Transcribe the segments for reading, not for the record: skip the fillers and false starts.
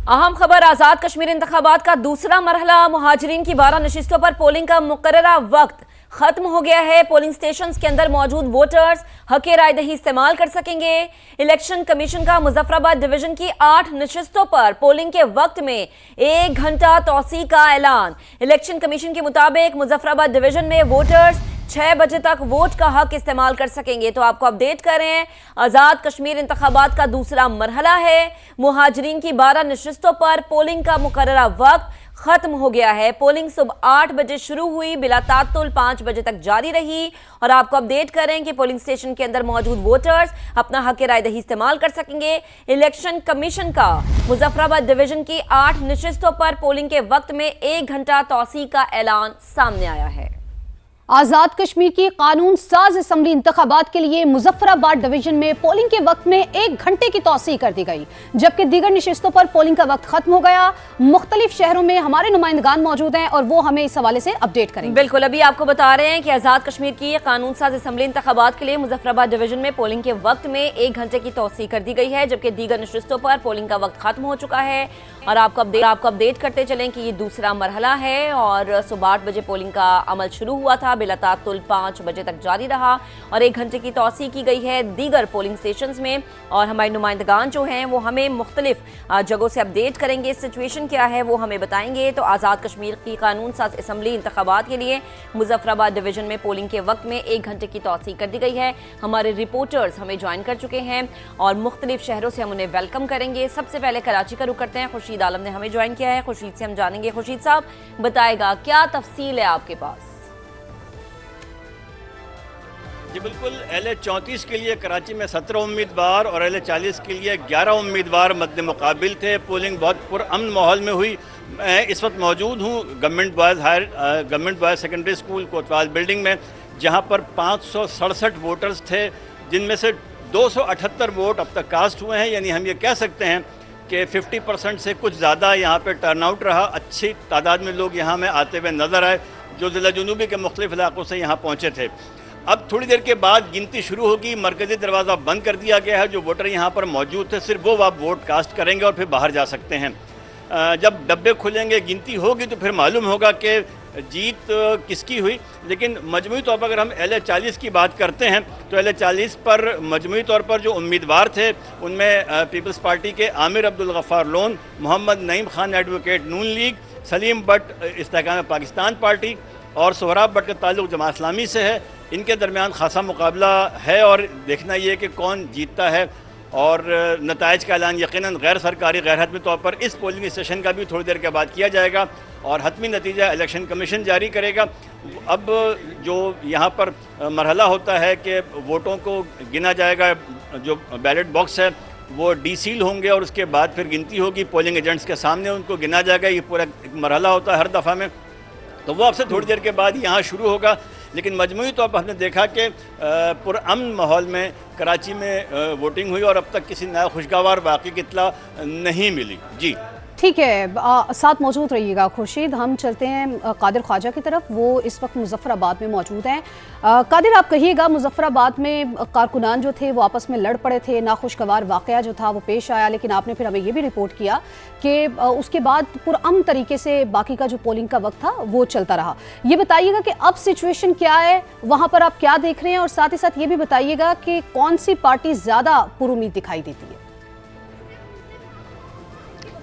अहम खबर आजाद कश्मीर इंतखाबात का दूसरा मरहला मुहाजिरीन की 12 नशिस्तों पर पोलिंग का मुकर्ररा वक्त खत्म हो गया है। पोलिंग स्टेशंस के अंदर मौजूद वोटर्स हक़ राय दही इस्तेमाल कर सकेंगे। इलेक्शन कमीशन का मुजफ्फराबाद डिवीजन की 8 नशिस्तों पर पोलिंग के वक्त में 1 घंटा तौसी का ऐलान। इलेक्शन कमीशन के मुताबिक मुजफ्फराबाद डिवीजन में वोटर्स 6 बजे तक वोट का हक इस्तेमाल कर सकेंगे। तो आपको अपडेट कर रहे हैं, आजाद कश्मीर इंतखाबात का दूसरा मरहला है। मुहाजिरीन की 12 नशिस्तों पर पोलिंग का मुकर्ररा वक्त खत्म हो गया है। पोलिंग सुबह 8 बजे शुरू हुई, बिला तात्तुल 5 बजे तक जारी रही। और आपको अपडेट करें कि पोलिंग स्टेशन के अंदर मौजूद वोटर्स अपना हक राय दही इस्तेमाल कर सकेंगे। इलेक्शन कमीशन का मुजफ्फराबाद डिवीजन की 8 नशिस्तों पर पोलिंग के वक्त में 1 घंटा तौसी का ऐलान सामने आया है। आजाद कश्मीर की कानून साज असम्बली इंतखाबात के लिए मुजफ्फराबाद डिवीजन में पोलिंग के वक्त में 1 घंटे की तौसी कर दी गई, जबकि दीगर नशिस्तों पर पोलिंग का वक्त खत्म हो गया। मुख्तलिफ शहरों में हमारे नुमाइंदगान मौजूद हैं और वो हमें इस हवाले से अपडेट करेंगे। बिल्कुल, अभी आपको बता रहे हैं कि आजाद कश्मीर की कानून साज असम्बली इंतखाबात के लिए मुजफ्फराबाद डिवीजन में पोलिंग के वक्त में 1 घंटे की तौसी कर दी गई है, जबकि दीगर नशिस्तों पर पोलिंग का वक्त खत्म हो चुका है। और आपको अपडेट करते चलें कि ये दूसरा मरहला है और सुबह 8 बजे पोलिंग का अमल शुरू हुआ था, बिला तात्तुल 5 बजे तक जारी रहा और 1 घंटे की तौसी की गई है दीगर पोलिंग स्टेशंस में। और हमारे नुमाइंदगान जो हैं वो हमें मुख्तलिफ जगहों से अपडेट करेंगे, सिचुएशन क्या है वो हमें बताएंगे। तो आज़ाद कश्मीर की कानून साज असम्बली इंतखाबात के लिए मुजफ्फराबाद डिवीजन में पोलिंग के वक्त में 1 घंटे की तौसी कर दी गई है। हमारे रिपोर्टर्स हमें ज्वाइन कर चुके हैं और मुख्तलिफ शहरों से हम उन्हें वेलकम करेंगे। सबसे पहले कराची का रुख करते हैं, खुर्शीद आलम ने हमें ज्वाइन किया है। खुर्शीद से हम जानेंगे, खुर्शीद साहब बताएगा क्या तफसील है आपके पास? जी बिल्कुल, LA 34 के लिए कराची में 17 उम्मीदवार और LA 40 के लिए 11 उम्मीदवार मद्दे मुकाबिल थे। पोलिंग बहुत पुरअमन माहौल में हुई। मैं इस वक्त मौजूद हूँ गवर्नमेंट बॉयज़ सेकेंडरी स्कूल कोतवाल बिल्डिंग में, जहाँ पर 567 वोटर्स थे, जिनमें से 278 वोट अब तक कास्ट हुए हैं। यानी हम ये कह सकते हैं कि 50% से कुछ ज़्यादा यहाँ पर टर्नआउट रहा। अच्छी तादाद में लोग यहाँ में आते हुए नज़र आए जो ज़िला जुनूबी के मुख्तलिफ इलाकों से यहाँ पहुँचे थे। अब थोड़ी देर के बाद गिनती शुरू होगी। मरकज़ी दरवाज़ा बंद कर दिया गया है। जो वोटर यहाँ पर मौजूद थे सिर्फ वो आप वोट कास्ट करेंगे और फिर बाहर जा सकते हैं। जब डब्बे खुलेंगे, गिनती होगी तो फिर मालूम होगा कि जीत किसकी हुई। लेकिन मजमूई तौर पर अगर हम LA 40 की बात करते हैं तो LA 40 पर मजमूई तौर पर जो उम्मीदवार थे उनमें पीपल्स पार्टी के आमिर अब्दुल गफ़ार लोन, मोहम्मद नईम खान एडवोकेट नून लीग, सलीम भट्ट इस्तेहकाम पाकिस्तान पार्टी और सोहराब भट्ट का ताल्लुक़ जमात इस्लामी से है। इनके दरमियान खासा मुकाबला है और देखना ये कि कौन जीतता है। और नताइज का ऐलान यकीनन गैर सरकारी गैर हतमी तौर पर इस पोलिंग स्टेशन का भी थोड़ी देर के बाद किया जाएगा और हतमी नतीजा इलेक्शन कमीशन जारी करेगा। अब जो यहाँ पर मरहला होता है कि वोटों को गिना जाएगा, जो बैलेट बॉक्स है वो डीसील होंगे और उसके बाद फिर गिनती होगी, पोलिंग एजेंट्स के सामने उनको गिना जाएगा। ये पूरा मरहला होता है हर दफ़ा में, तो वो आपसे थोड़ी देर के बाद यहाँ शुरू होगा। लेकिन मजमूई तौर पर हमने देखा कि पुरअमन माहौल में कराची में वोटिंग हुई और अब तक किसी नया खुशगवार वाक़े की इत्तला नहीं मिली। जी ठीक है, साथ मौजूद रहिएगा खुर्शीद। हम चलते हैं कादिर ख्वाजा की तरफ, वो इस वक्त मुजफ्फराबाद में मौजूद हैं। कादिर, आप कहिएगा, मुजफ्फराबाद में कारकुनान जो थे वो आपस में लड़ पड़े थे, नाखुशगवार वाक़या जो था वो पेश आया, लेकिन आपने फिर हमें ये भी रिपोर्ट किया कि उसके बाद पुरअमन तरीके से बाकी का जो पोलिंग का वक्त था वो चलता रहा। ये बताइएगा कि अब सिचुएशन क्या है, वहाँ पर आप क्या देख रहे हैं, और साथ ही साथ ये भी बताइएगा कि कौन सी पार्टी ज़्यादा पुरुमीद दिखाई देती है?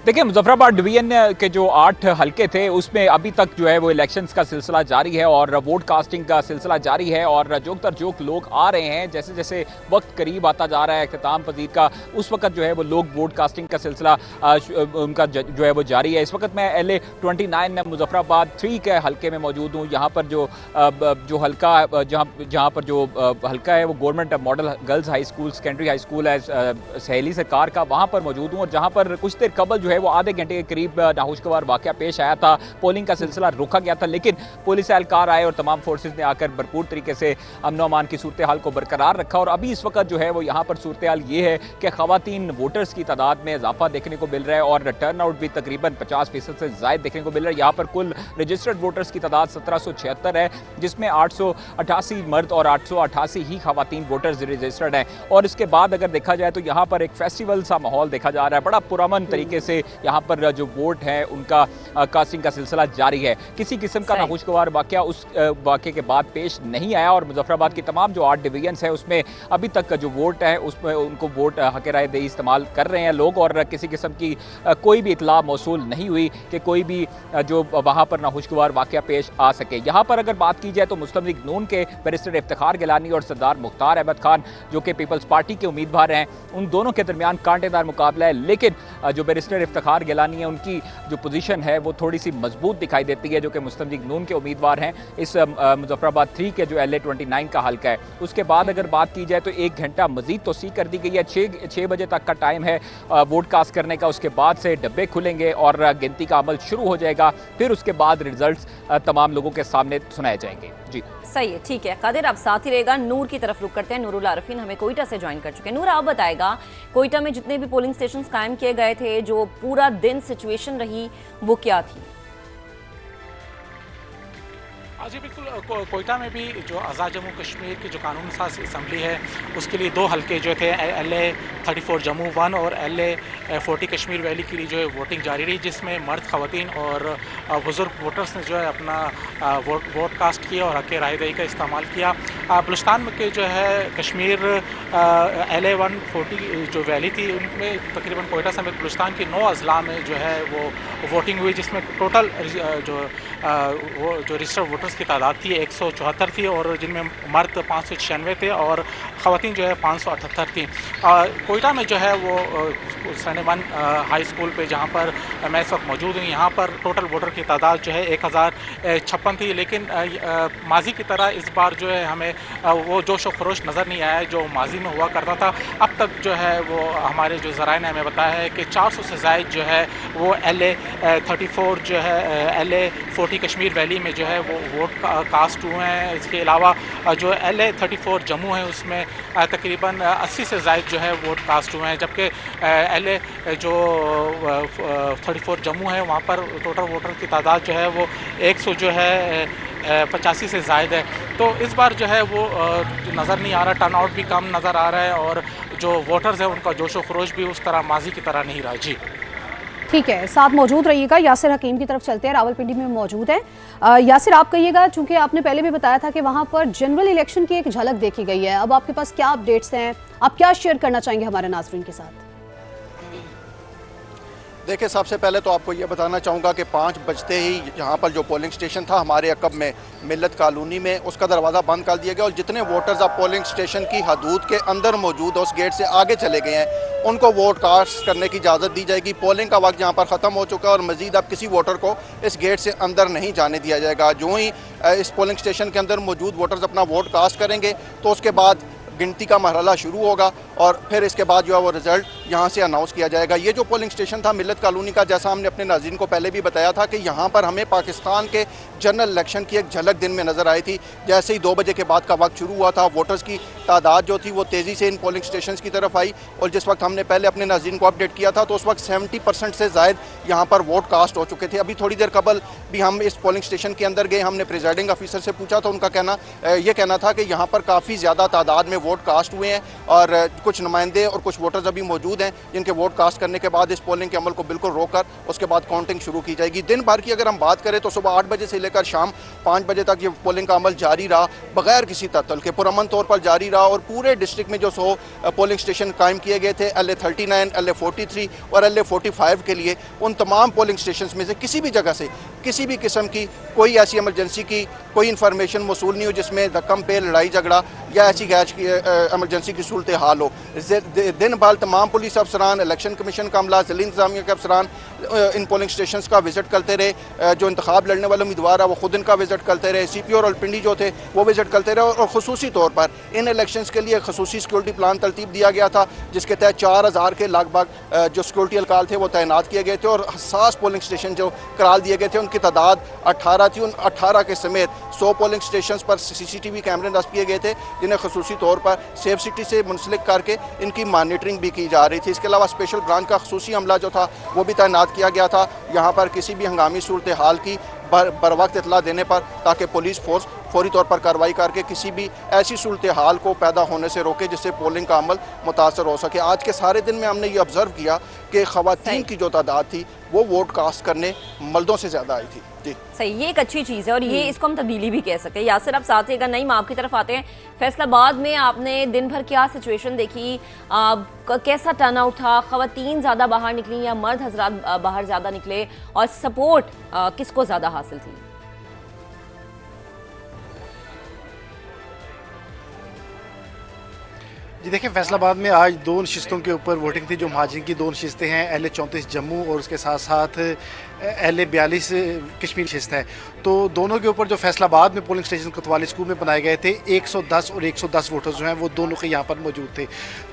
देखिए, मुजफ्फराबाद डिवीजन के जो 8 हलके थे उसमें अभी तक जो है वो इलेक्शंस का सिलसिला जारी है और वोट कास्टिंग का सिलसिला जारी है। और जोक तर जोक लोग आ रहे हैं, जैसे जैसे वक्त करीब आता जा रहा है इख्तिताम पजीर का, उस वक्त जो है वो लोग वोट कास्टिंग का सिलसिला उनका जो है वो जारी है। इस वक्त मैं LA 29 मुजफ्फराबाद 3 के हलके में मौजूद हूँ। यहाँ पर जो हलका जहाँ पर जो हलका है वो government model girls high school secondary high school है सहेली से कार का, वहाँ पर मौजूद हूँ। और जहाँ पर कुछ देर कबल जो है वो आधे घंटे के करीब नाखुशगवार वाक़या पेश आया था, पोलिंग का सिलसिला रुका गया था, लेकिन पुलिस एहलकार आए और तमाम फोर्सेस ने आकर भरपूर तरीके से अमन अमान की सूरत हाल को बरकरार रखा। और अभी इस वक्त जो है वो यहाँ पर सूरत हाल ये है कि ख़वातीन वोटर्स की तादाद में इजाफा देखने को मिल रहा है और टर्न आउट भी तकरीबन 50% से ज़ायद देखने को मिल रहा है। यहाँ पर कुल रजिस्टर्ड वोटर्स की तादाद 1776 है, जिसमें 888 मर्द और 888 ही ख़वातीन वोटर्स रजिस्टर्ड हैं। और इसके बाद अगर देखा जाए तो यहाँ पर एक फेस्टिवल सा माहौल देखा जा रहा है, बड़ा पुरअमन तरीके से से यहाँ पर जो वोट है उनका कास्टिंग का सिलसिला जारी है। किसी किस्म का नाखुशगवार वाकया उस वाकये के बाद पेश नहीं आया और मुजफ्फराबाद की तमाम जो 8 डिवीजन्स है उसमें अभी तक जो वोट है उसमें उनको वोट हक राय दही इस्तेमाल कर रहे हैं लोग और किसी किस्म की कोई भी इतला मौसूल नहीं हुई कि कोई भी जो वहाँ पर नाखुशगवार वाकया पेश आ सके। यहाँ पर अगर बात की जाए तो मुस्लिम लीग नून के बैरिस्टर इफ्तिखार गिलानी और सरदार मुख्तार अहमद खान जो कि पीपल्स पार्टी के उम्मीदवार हैं, उन दोनों के दरमियान कांटेदार मुकाबला है। लेकिन जो बैरिस्टर इफ्तिखार गिलानी है उनकी जो पोजीशन है वो थोड़ी सी मजबूत दिखाई देती है, जो कि मुस्लिम लीग नून के उम्मीदवार हैं इस मुजफ्फराबाद 3 के जो LA 29 का हल्का है। उसके बाद अगर बात की जाए तो 1 घंटा मजीद तोसी कर दी गई है। 6 बजे तक का टाइम है वोट कास्ट करने का। उसके बाद से डब्बे खुलेंगे और गिनती का अमल शुरू हो जाएगा। फिर उसके बाद रिजल्ट्स तमाम लोगों के सामने सुनाए जाएंगे। जी सही है, ठीक है कादिर, आप साथ ही रहेगा। नूर की तरफ रुक करते हैं। नूरुल आरिफीन हमें कोयटा से ज्वाइन कर चुके हैं। नूर, आप बताएगा कोयटा में जितने भी पोलिंग स्टेशन कायम किए गए थे, जो पूरा दिन सिचुएशन रही वो क्या थी? जी बिल्कुल, कोयटा में भी जो आज़ाद जम्मू कश्मीर की जो कानून साज असम्बली है उसके लिए 2 हल्के जो थे LA 34 जम्मू 1 और LA 40 कश्मीर वैली के लिए जो है वोटिंग जारी रही, जिसमें मर्द खवातीन और बुज़ुर्ग वोटर्स ने जो है अपना वोट कास्ट किया और हक़ राय दही का इस्तेमाल किया। बलूचिस्तान के जो है कश्मीर LA 140 जो वैली थी उनमें तकरीबन कोयटा समेत बलूचिस्तान के 9 अजला में जो है वो वोटिंग हुई, जिसमें टोटल जो रजिस्टर्ड वोटर्स की तादाद थी 174 थी और जिनमें मर्द 596 थे और ख़वातीन जो है 578 थी। कोयटा में जो है वो सैनिक हाई स्कूल पे जहाँ पर मैं इस वक्त मौजूद हूँ, यहाँ पर टोटल वोटर की तादाद जो है 1056 थी। लेकिन माजी की तरह इस बार जो है हमें वो जोश व खरोश नज़र नहीं आया जो माजी में हुआ करता था। अब तक जो है वो हमारे जो ज़राए ने हमें बताया है कि 400 से ज़ायद जो है वो LA 34 जो है LA 40 कश्मीर वैली में जो है वो वोट कास्ट हुए हैं। इसके अलावा जो LA 34 जम्मू है उसमें तकरीबन 80 से ज़ायद जो है वोट कास्ट हुए हैं, जबकि LA जो 34 जम्मू है वहाँ पर टोटल वोटर की तादाद जो है वो 100 जो है 85 से ज़ायद है। तो इस बार जो है वो नज़र नहीं आ रहा, टर्नआउट भी कम नज़र आ रहा है और जो वोटर्स हैं उनका जोश व खरोश भी उस तरह माजी की तरह नहीं रहा। जी ठीक है, साथ मौजूद रहिएगा। यासिर हकीम की तरफ चलते हैं, रावलपिंडी में मौजूद है। यासिर, आप कहिएगा, चूंकि आपने पहले भी बताया था कि वहां पर जनरल इलेक्शन की एक झलक देखी गई है, अब आपके पास क्या अपडेट्स हैं, आप क्या शेयर करना चाहेंगे हमारे नाज़रीन के साथ? देखिए, सबसे पहले तो आपको ये बताना चाहूँगा कि 5 बजते ही यहाँ पर जो पोलिंग स्टेशन था हमारे अकब में मिल्लत कॉलोनी में, उसका दरवाज़ा बंद कर दिया गया और जितने वोटर्स अब पोलिंग स्टेशन की हदूद के अंदर मौजूद है उस गेट से आगे चले गए हैं, उनको वोट कास्ट करने की इजाज़त दी जाएगी। पोलिंग का वक्त यहाँ पर ख़त्म हो चुका है और मज़ीद अब किसी वोटर को इस गेट से अंदर नहीं जाने दिया जाएगा। जो ही इस पोलिंग स्टेशन के अंदर मौजूद वोटर्स अपना वोट कास्ट करेंगे तो उसके बाद गिनती का मरहला शुरू होगा और फिर इसके बाद जो है वो रिज़ल्ट यहाँ से अनाउंस किया जाएगा। ये जो पोलिंग स्टेशन था मिल्लत कॉलोनी का, जैसा हमने अपने नाज़रीन को पहले भी बताया था कि यहाँ पर हमें पाकिस्तान के जनरल इलेक्शन की एक झलक दिन में नज़र आई थी। जैसे ही 2 बजे के बाद का वक्त शुरू हुआ था, वोटर्स की तादाद जो थी वो तेज़ी से इन पोलिंग स्टेशन की तरफ आई और जिस वक्त हमने पहले अपने नाज़रीन को अपडेट किया था तो उस वक्त 70% से ज़ायद यहाँ पर वोट कास्ट हो चुके थे। अभी थोड़ी देर कबल भी हम इस पोलिंग स्टेशन के अंदर गए, हमने प्रिजाइडिंग ऑफिसर से पूछा तो उनका कहना था कि यहाँ पर काफ़ी ज़्यादा तादाद में वोट कास्ट हुए हैं और कुछ नुमाइंदे और कुछ वोटर्स अभी मौजूद हैं जिनके वोट कास्ट करने के बाद इस पोलिंग के अमल को बिल्कुल रोककर उसके बाद काउंटिंग शुरू की जाएगी। दिन भर की अगर हम बात करें तो सुबह 8 बजे से लेकर शाम 5 बजे तक ये पोलिंग का अमल जारी रहा, बगैर किसी तअत्तुल के पुरअमन तौर पर जारी रहा और पूरे डिस्ट्रिक्ट में जो 100 पोलिंग स्टेशन कायम किए गए थे LA 39, LA 43 और LA 45 के लिए, उन तमाम पोलिंग स्टेशन में से किसी भी जगह से किसी भी किस्म की कोई ऐसी इमरजेंसी की कोई इन्फॉर्मेशन मौसूल नहीं हो जिसमें धक्कम पे लड़ाई झगड़ा या ऐसी गैर इमरजेंसी की सूरत हाल हो। दिन भर तमाम पुलिस अफसरान, इलेक्शन कमीशन का अमला, ज़िला इंतज़ामिया के अफसरान इन पोलिंग स्टेशन का विज़िट करते रहे। जो इंतखाब लड़ने वाले उम्मीदवार है वो खुद इनका विज़िट करते रहे, CPO और रावलपिंडी जो थे वो विज़िट करते रहे और खुसूसी तौर पर इन इलेक्शन के लिए खसूसी सिक्योरिटी प्लान तरतीब दिया गया था जिसके तहत 4000 के लगभग जो सिक्योरिटी अलकाल थे वो तैनात किए गए थे और हसास पोलिंग स्टेशन जो करार दिए गए थे उनकी तादाद 18 थी। उन 18 के समेत 100 पोलिंग स्टेशन पर CCTV कैमरे नस्ब किए गए थे जिन्हें खसूसी तौर पर सेफ सिटी से मुंसलिक करके इनकी मॉनिटरिंग भी की जा रही थी। इसके अलावा स्पेशल ब्रांच का खसूसी अमला जो था वो भी तैनात किया गया था यहाँ पर किसी भी हंगामी सूरत हाल की बर वक्त इतला देने पर ताकि पुलिस फोर्स फौरी तौर पर कार्रवाई करके किसी भी ऐसी सूरत हाल को पैदा होने से रोके जिससे पोलिंग का अमल मुतासर हो सके। आज के सारे दिन में हमने ये ऑब्जर्व किया कि ख़वातीन की जो तादाद थी वो वोट कास्ट करने मर्दों से ज़्यादा आई थी। जी सही, ये एक अच्छी चीज़ है और ये इसको हम तब्दीली भी कह सकते हैं। यासिर, आप साथ ही अगर नहीं, आपकी तरफ आते हैं। फैसलाबाद में आपने दिन भर क्या सिचुएशन देखी, कैसा टर्नआउट था? ख़वातीन ज़्यादा बाहर निकली या मर्द हजरात बाहर ज़्यादा निकले, और सपोर्ट किसको ज़्यादा हासिल थी? जी देखिए, फैसलाबाद में आज 2 नशिस्तों के ऊपर वोटिंग थी। जो महाजरीन की 2 नशिस्तें हैं, LA 34 जम्मू और उसके साथ साथ LA 42 कश्मीर नशिस्त है। तो दोनों के ऊपर जो फैसलाबाद में पोलिंग स्टेशन कोतवाली स्कूल में बनाए गए थे, 110 और 110 वोटर्स जो हैं वो दोनों के यहाँ पर मौजूद थे।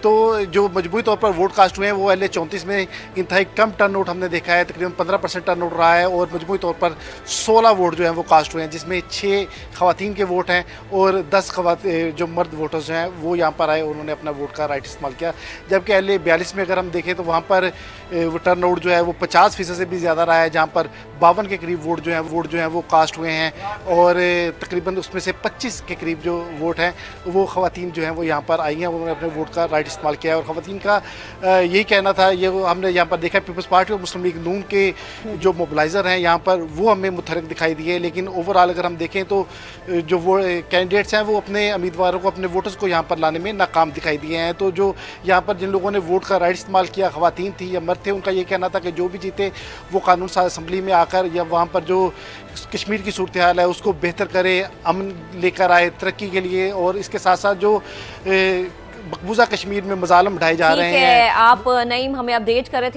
तो जो मजबूरी तौर पर वोट कास्ट हुए हैं वो LA 34 में इंतहाई कम टर्नआउट हमने देखा है, तकरीबन 15% टर्नआउट रहा है, और मजबूरी तौर पर 16 वोट जो हैं वो कास्ट हुए हैं, जिसमें 6 खवातीन के वोट हैं और 10 जो मर्द वोटर्स हैं वो यहाँ पर आए, उन्होंने अपना वोट का राइट इस्तेमाल किया। जबकि LA 42 में अगर हम देखें तो वहाँ पर टर्नआउट जो है वो 50% से भी ज़्यादा रहा है, जहाँ पर 52 के करीब वोट जो हैं वो कास्ट हुए हैं, और तकरीबन उसमें से 25 के करीब जो वोट हैं वो ख़वातीन जो हैं वो यहाँ पर आई हैं, उन्होंने अपने वोट का राइट इस्तेमाल किया है। और ख़वातीन का यही कहना था, ये हमने यहाँ पर देखा पीपल्स पार्टी और मुस्लिम लीग नून के जो मोबिलाइज़र हैं यहाँ पर वो हमें मुतहरिक दिखाई दिए। लेकिन ओवरऑल अगर हम देखें तो जो वो कैंडिडेट्स हैं वो अपने उम्मीदवारों को, अपने वोटर्स को यहाँ पर लाने में नाकाम दिखाई दिए हैं। तो जो यहाँ पर जिन लोगों ने वोट का राइट इस्तेमाल किया, ख़वातीन थी या मर्द थे, उनका ये कहना था कि जो भी जीते वो कानून साज असम्बली में आकर या वहाँ पर जो कश्मीर की सूरत हाल है उसको बेहतर करे, अमन लेकर आए तरक्की के लिए। और इसके साथ साथ जो मकबूजा कश्मीर में मजालम ढाए जा रहे हैं। आप नईम हमें अपडेट कर रहे थे।